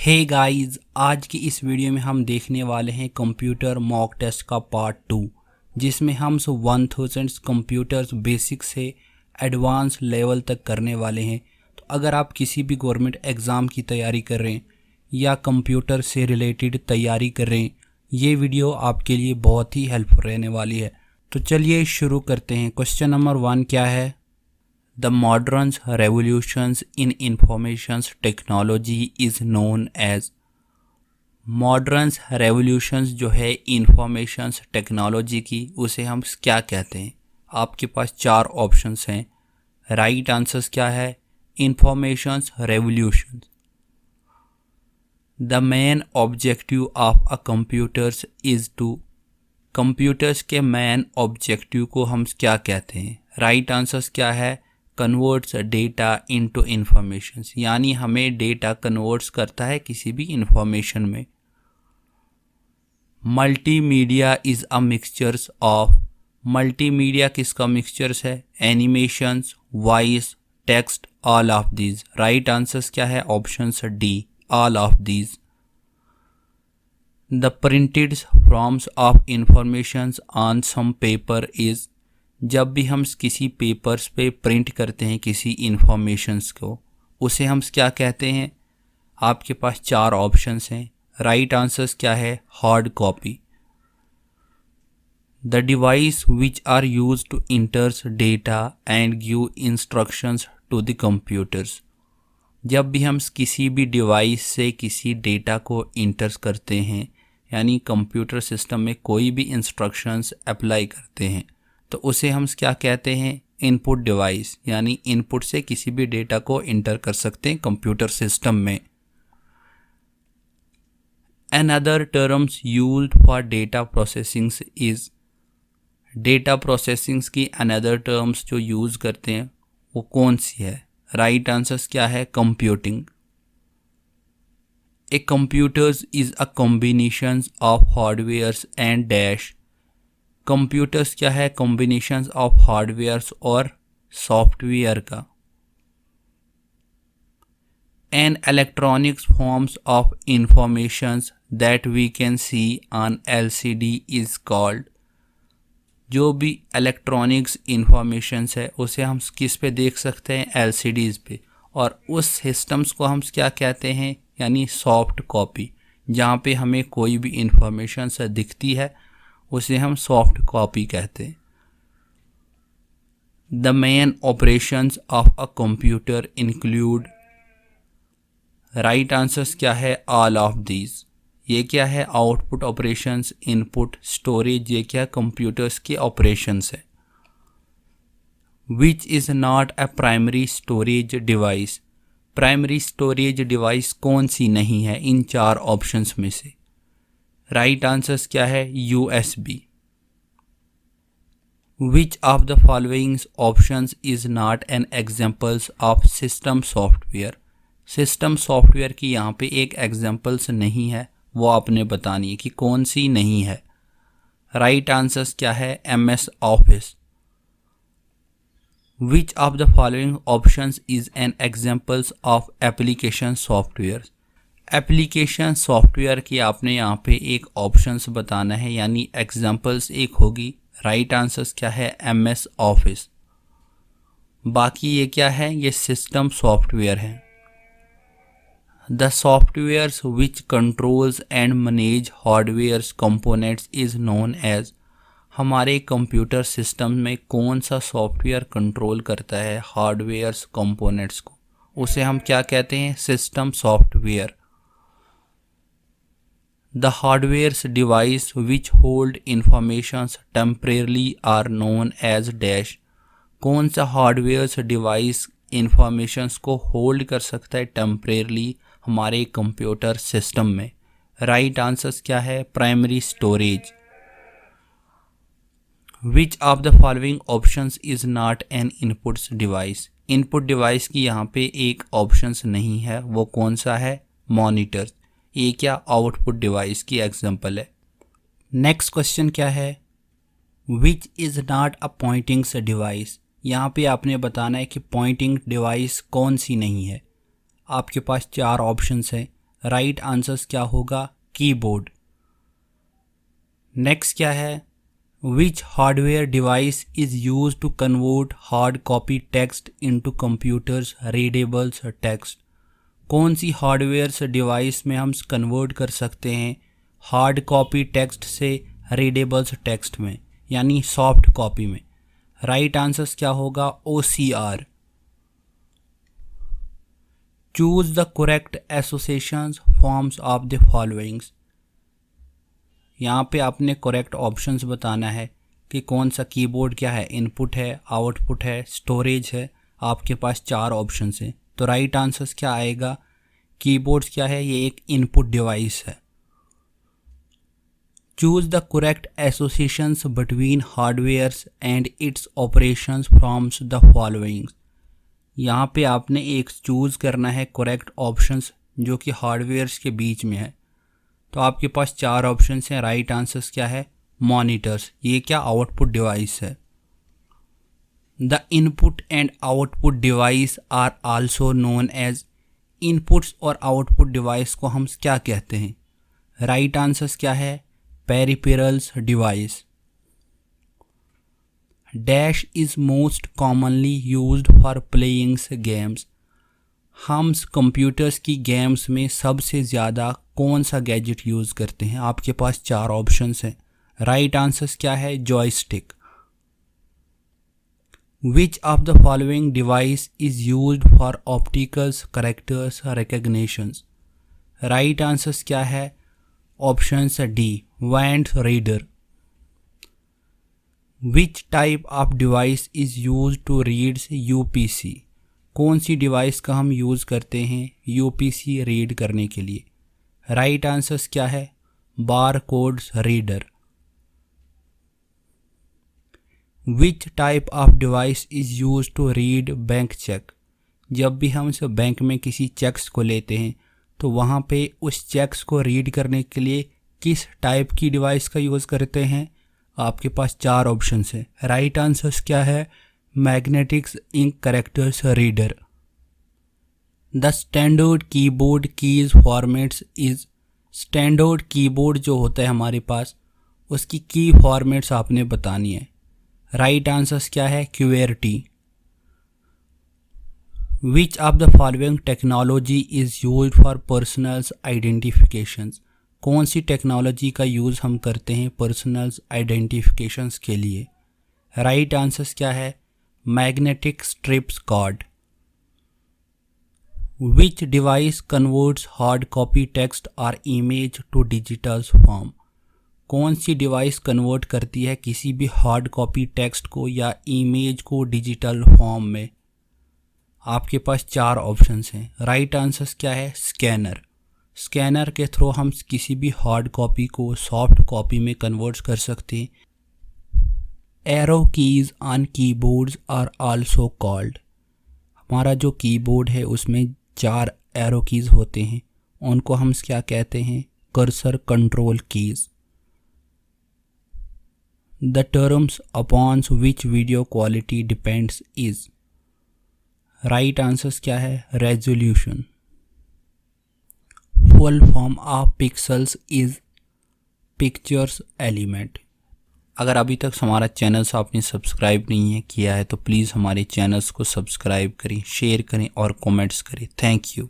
Hey guys, आज की इस वीडियो में हम देखने वाले हैं कंप्यूटर मॉक टेस्ट का पार्ट 2, जिसमें हम 1000 कंप्यूटर्स बेसिक से एडवांस लेवल तक करने वाले हैं। तो अगर आप किसी भी गवर्नमेंट एग्ज़ाम की तैयारी कर रहे हैं या कंप्यूटर से रिलेटेड तैयारी कर रहे हैं, ये वीडियो आपके लिए बहुत ही हेल्पफुल रहने वाली है। तो चलिए शुरू करते हैं। क्वेश्चन नंबर 1 क्या है? The modern revolutions in information technology is known as। Modern revolutions जो है इंफॉर्मेशन टेक्नोलॉजी की, उसे हम क्या कहते हैं? आपके पास 4 ऑप्शंस हैं। राइट आंसर्स क्या है? Information revolutions. The main objective of a computers is to. Computers के मेन ऑब्जेक्टिव को हम क्या कहते हैं? राइट आंसर्स क्या है? कन्वर्ट्स डेटा इनटू इंफॉर्मेशन, यानी हमें डेटा कन्वर्ट्स करता है किसी भी इंफॉर्मेशन में। Multimedia is a mixtures of. Multimedia किसका मिक्सचर्स है? Animations, voice, text, all of these. Right answers क्या है? Option D, all of these. The printed forms of information on some paper is. जब भी हम किसी पेपर्स पे प्रिंट करते हैं किसी इंफॉर्मेशंस को, उसे हम क्या कहते हैं? आपके पास 4 ऑप्शंस हैं। राइट आंसर्स क्या है? Hard copy. The device which are used to enters data and give instructions to the computers. जब भी हम किसी भी डिवाइस से किसी डेटा को इंटर करते हैं, यानी कंप्यूटर सिस्टम में कोई भी इंस्ट्रक्शंस अप्लाई करते हैं, तो उसे हम क्या कहते हैं? इनपुट डिवाइस, यानी इनपुट से किसी भी डेटा को इंटर कर सकते हैं कंप्यूटर सिस्टम में। Another terms used for data processing is. Data processing की अनदर टर्म्स जो यूज़ करते हैं वो कौन सी है? राइट आंसर्स क्या है? Computing. A computers is a combination of hardwares and dash. Computers क्या है? कॉम्बिनेशंस ऑफ हार्डवेयर्स और सॉफ्टवेयर का। An electronics forms of informations that we can see on LCD is called. जो भी इलेक्ट्रॉनिक्स इंफॉर्मेशंस है उसे हम किस पे देख सकते हैं? एलसीडीज़ पे। और उस सिस्टम्स को हम क्या कहते हैं? यानी सॉफ्ट कॉपी। जहाँ पे हमें कोई भी इंफॉर्मेशन दिखती है उसे हम सॉफ्ट कॉपी कहते हैं। The main operations of a computer include. Right answers क्या है? All of these. ये क्या है? आउटपुट ऑपरेशंस, इनपुट, स्टोरेज, ये क्या कंप्यूटर्स के ऑपरेशंस है। Which is not a primary storage device. Primary storage device कौन सी नहीं है इन 4 ऑप्शंस में से? राइट आंसर्स क्या है? USB. Which of the following options is not an examples of system software. System software की यहाँ पे एक एग्जाम्पल्स नहीं है, वो आपने बतानी है कि कौन सी नहीं है। राइट आंसर्स क्या है? MS office. Which of the following options is an examples of application software. Application software की आपने यहाँ पे एक ऑप्शंस बताना है, यानी एग्जाम्पल्स एक होगी। राइट आंसर्स क्या है? MS Office. बाकी ये क्या है? ये सिस्टम सॉफ्टवेयर है। The softwares which controls and manage hardwares components is known as. हमारे कंप्यूटर सिस्टम में कौन सा सॉफ्टवेयर कंट्रोल करता है हार्डवेयर्स कंपोनेंट्स को? उसे हम क्या कहते हैं? System software. The hardware's device which hold informations temporarily are known as dash। कौन सा हार्डवेयर्स डिवाइस इंफॉर्मेशंस को होल्ड कर सकता है टेम्परेरली हमारे कंप्यूटर सिस्टम में? राइट आंसर्स क्या है? Primary storage. Which of the following options is not an inputs device. Input device की यहाँ पे एक ऑप्शंस नहीं है, वो कौन सा है? मॉनिटर। ये क्या? आउटपुट डिवाइस की एग्जांपल है। नेक्स्ट क्वेश्चन क्या है? Which is not a पॉइंटिंग्स device. यहाँ पे आपने बताना है कि पॉइंटिंग डिवाइस कौन सी नहीं है। आपके पास 4 ऑप्शंस हैं। राइट आंसर्स क्या होगा, कीबोर्ड। नेक्स्ट क्या है, which hardware device is use to convert hard copy text into computers readables text. कौन सी हार्डवेयर डिवाइस में हम कन्वर्ट कर सकते हैं हार्ड कॉपी टेक्स्ट से रीडेबल्स टेक्स्ट में, यानी सॉफ्ट कॉपी में। राइट आंसर्स क्या होगा, OCR। Choose the correct associations forms of the followings. यहाँ पे आपने करेक्ट ऑप्शंस बताना है कि कौन सा कीबोर्ड क्या है, इनपुट है, आउटपुट है, स्टोरेज है। आपके पास 4 ऑप्शंस हैं, तो राइट आंसर्स क्या आएगा, कीबोर्ड क्या है, ये एक इनपुट डिवाइस है। Choose the correct associations between hardwares and it's operations firms the followings. यहाँ पे आपने एक चूज करना है करेक्ट ऑप्शंस जो कि हार्डवेयर्स के बीच में है। तो आपके पास 4 ऑप्शंस हैं। राइट आंसर्स क्या है, मॉनिटर्स, ये क्या आउटपुट डिवाइस है। The input and output device are also known as. Inputs और आउटपुट डिवाइस को हम क्या कहते हैं। राइट आंसर्स क्या है, peripherals device. Dash is most commonly used for playing games. हम कंप्यूटर्स की गेम्स में सबसे ज़्यादा कौन सा गैजेट यूज़ करते हैं। आपके पास 4 ऑप्शंस हैं। राइट आंसर्स क्या है, joystick. Which of the following device is used for opticals characters recognitions. Right answers क्या है, options D, wand reader. Which type of device is use to reads UPC। कौन सी डिवाइस का हम use करते हैं UPC read करने के लिए। राइट आंसर्स क्या है, bar codes reader. Which type of device is use to read bank cheque. जब भी हम इस बैंक में किसी चेक्स को लेते हैं तो वहाँ पे उस चेक्स को रीड करने के लिए किस टाइप की डिवाइस का यूज़ करते हैं। आपके पास 4 ऑप्शंस हैं। राइट आंसर्स क्या है, magnetics ink characters reader. The standard keyboard keys formats is. Standard keyboard जो होता है हमारे पास, उसकी की फॉर्मेट्स आपने बतानी है। राइट आंसर्स क्या है, QWERTY। Which of the following technology is used for personals identifications. कौन सी टेक्नोलॉजी का यूज़ हम करते हैं पर्सनल्स आइडेंटिफिकेशंस के लिए। राइट आंसर्स क्या है, मैग्नेटिक स्ट्रिप्स कार्ड। विच device converts hard copy text और इमेज टू डिजिटल फॉर्म। कौन सी डिवाइस कन्वर्ट करती है किसी भी हार्ड कॉपी टेक्स्ट को या इमेज को डिजिटल फॉर्म में। आपके पास 4 ऑप्शंस हैं। राइट आंसर्स क्या है, स्कैनर। स्कैनर के थ्रू हम किसी भी हार्ड कॉपी को सॉफ्ट कॉपी में कन्वर्ट कर सकते हैं। Arrow keys on keyboards are also called. हमारा जो कीबोर्ड है उसमें 4 एरो कीज होते हैं, उनको हम क्या कहते हैं, cursor control keys. The terms upon which video quality depends is. Right answers क्या है, resolution. Full form of pixels is pictures element. अगर अभी तक हमारा चैनल आपने सब्सक्राइब नहीं है किया है तो प्लीज़ हमारे चैनल्स को सब्सक्राइब करें, शेयर करें और कमेंट्स करें। Thank you.